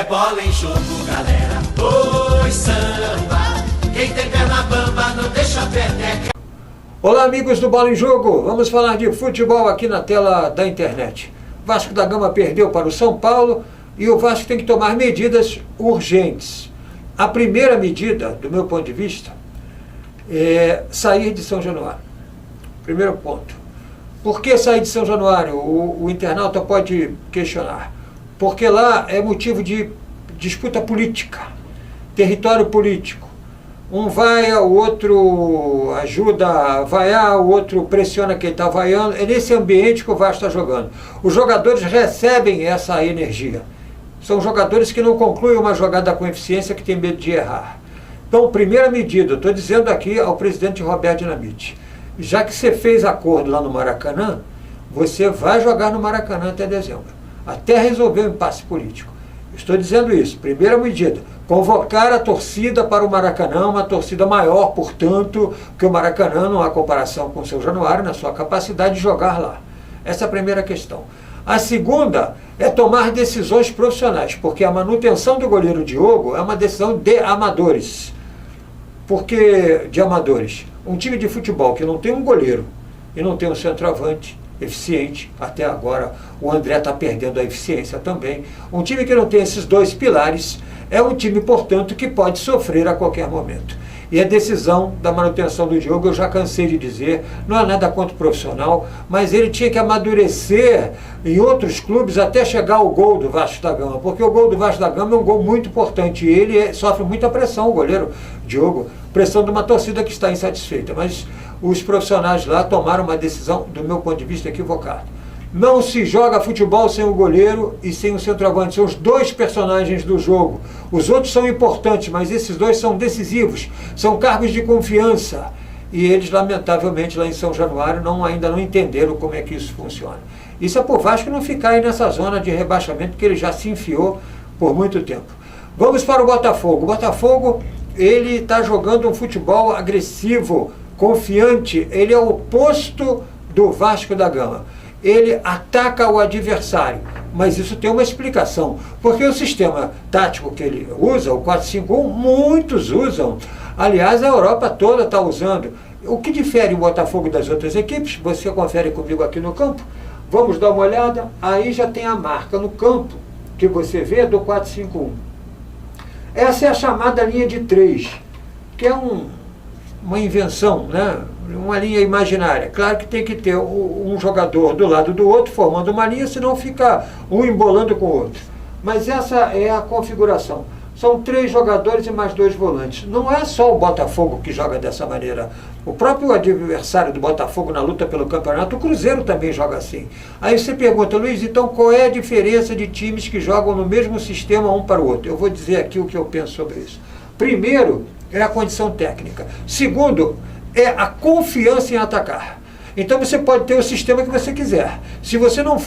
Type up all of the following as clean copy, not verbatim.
É bola em jogo, galera. Oi, samba. Quem tem perna bamba não deixa a peteca. Olá, amigos do Bola em Jogo. Vamos falar de futebol aqui na tela da internet. Vasco da Gama perdeu para o São Paulo e o Vasco tem que tomar medidas urgentes. A primeira medida, do meu ponto de vista, é sair de São Januário. Primeiro ponto. Por que sair de São Januário? O internauta pode questionar. Porque lá é motivo de disputa política, território político. Um vai, o outro ajuda a vaiar, o outro pressiona quem está vaiando. É nesse ambiente que o Vasco está jogando. Os jogadores recebem essa energia. São jogadores que não concluem uma jogada com eficiência, que tem medo de errar. Então, primeira medida, estou dizendo aqui ao presidente Roberto Dinamite, já que você fez acordo lá no Maracanã, você vai jogar no Maracanã até dezembro, até resolver o impasse político. Estou dizendo isso. Primeira medida, convocar a torcida para o Maracanã, uma torcida maior, portanto, que o Maracanã não há comparação com o São Januário na sua capacidade de jogar lá. Essa é a primeira questão. A segunda é tomar decisões profissionais, porque a manutenção do goleiro Diogo é uma decisão de amadores. Por que de amadores? Um time de futebol que não tem um goleiro e não tem um centroavante eficiente, até agora o André está perdendo a eficiência também. Um time que não tem esses dois pilares é um time, portanto, que pode sofrer a qualquer momento. E a decisão da manutenção do Diogo, eu já cansei de dizer, não é nada contra o profissional, mas ele tinha que amadurecer em outros clubes até chegar ao gol do Vasco da Gama, porque o gol do Vasco da Gama é um gol muito importante, e ele sofre muita pressão, o goleiro Diogo, pressão de uma torcida que está insatisfeita, mas os profissionais lá tomaram uma decisão, do meu ponto de vista, equivocada. Não se joga futebol sem o goleiro e sem o centroavante. São os dois personagens do jogo. Os outros são importantes, mas esses dois são decisivos. São cargos de confiança. E eles, lamentavelmente, lá em São Januário, ainda não entenderam como é que isso funciona. Isso é por Vasco não ficar aí nessa zona de rebaixamento, que ele já se enfiou por muito tempo. Vamos para o Botafogo. O Botafogo, ele está jogando um futebol agressivo, confiante. Ele é o oposto do Vasco da Gama. Ele ataca o adversário, mas isso tem uma explicação, porque o sistema tático que ele usa, o 4-5-1, muitos usam, aliás a Europa toda está usando. O que difere o Botafogo das outras equipes? Você confere comigo aqui no campo, vamos dar uma olhada, aí já tem a marca no campo, que você vê do 4-5-1. Essa é a chamada linha de 3, que é uma invenção, né? Uma linha imaginária. Claro que tem que ter um jogador do lado do outro, formando uma linha, senão fica um embolando com o outro. Mas essa é a configuração. São 3 jogadores e mais 2 volantes. Não é só o Botafogo que joga dessa maneira. O próprio adversário do Botafogo na luta pelo campeonato, o Cruzeiro também joga assim. Aí você pergunta, Luiz, então qual é a diferença de times que jogam no mesmo sistema um para o outro? Eu vou dizer aqui o que eu penso sobre isso. Primeiro, é a condição técnica. Segundo, é a confiança em atacar. Então você pode ter o sistema que você quiser. Se você não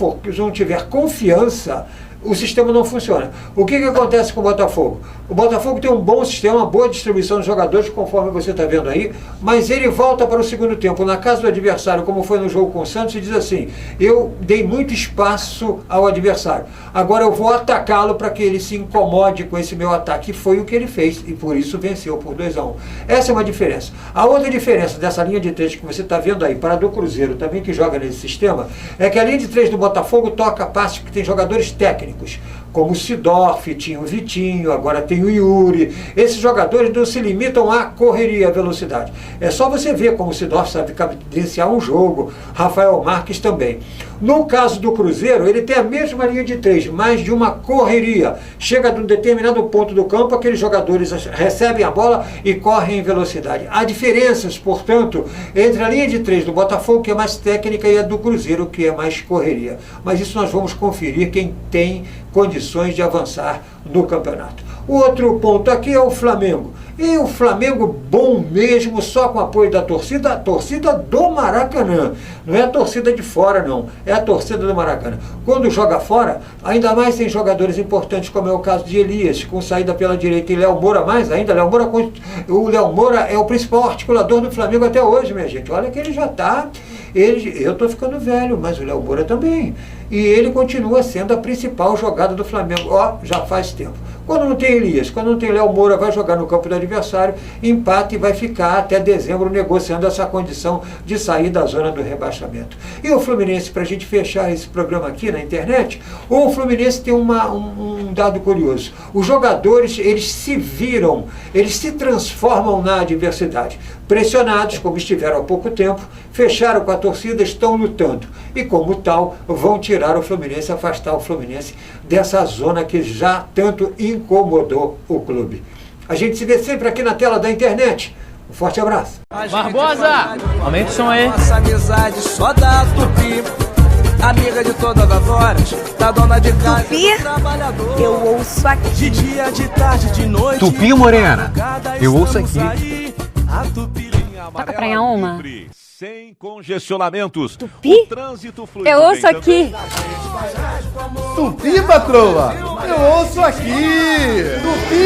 tiver confiança, o sistema não funciona. O que acontece com o Botafogo? O Botafogo tem um bom sistema, uma boa distribuição de jogadores, conforme você está vendo aí, mas ele volta para o segundo tempo, na casa do adversário, como foi no jogo com o Santos, e diz assim, eu dei muito espaço ao adversário, agora eu vou atacá-lo para que ele se incomode com esse meu ataque, e foi o que ele fez, e por isso venceu por 2-1. Essa é uma diferença. A outra diferença dessa linha de 3 que você está vendo aí, para a do Cruzeiro também, que joga nesse sistema, é que a linha de 3 do Botafogo toca passes que tem jogadores técnicos, como o Sidorf, tinha o Vitinho, agora tem o Yuri. Esses jogadores não se limitam à correria, à velocidade. É só você ver como o Sidorf sabe cadenciar um jogo, Rafael Marques também. No caso do Cruzeiro, ele tem a mesma linha de 3, mais de uma correria. Chega de um determinado ponto do campo, aqueles jogadores recebem a bola e correm em velocidade. Há diferenças, portanto, entre a linha de 3 do Botafogo, que é mais técnica, e a do Cruzeiro, que é mais correria. Mas isso nós vamos conferir quem tem condições de avançar no campeonato. O outro ponto aqui é o Flamengo. E o Flamengo bom mesmo, só com o apoio da torcida, a torcida do Maracanã. Não é a torcida de fora, não. É a torcida do Maracanã. Quando joga fora, ainda mais tem jogadores importantes, como é o caso de Elias, com saída pela direita, e Léo Moura mais ainda. O Léo Moura é o principal articulador do Flamengo até hoje, minha gente. Olha que ele já está... Eu estou ficando velho, mas o Léo Moura também. e ele continua sendo a principal jogada do Flamengo, já faz tempo. Quando não tem Elias, quando não tem Léo Moura, vai jogar no campo do adversário, empata e vai ficar até dezembro negociando essa condição de sair da zona do rebaixamento. E o Fluminense, para a gente fechar esse programa aqui na internet, o Fluminense tem um dado curioso. Os jogadores, eles se viram, eles se transformam na adversidade. Pressionados, como estiveram há pouco tempo, fecharam com a torcida, estão lutando. E como tal, vão tirar o Fluminense, afastar o Fluminense dessa zona que já tanto incomodou o clube. A gente se vê sempre aqui na tela da internet. Um forte abraço. Barbosa, aumenta o som aí. Nossa amizade só dá Tupi, amiga de todas as horas, da dona de casa, Tupi, eu ouço aqui. de dia, de tarde, de noite. Tupi Morena, eu ouço aqui. Toca pra uma. Sem congestionamentos. Tupi? O trânsito fluido Eu ouço bem aqui. Tupi, patroa, eu ouço aqui. Tupi.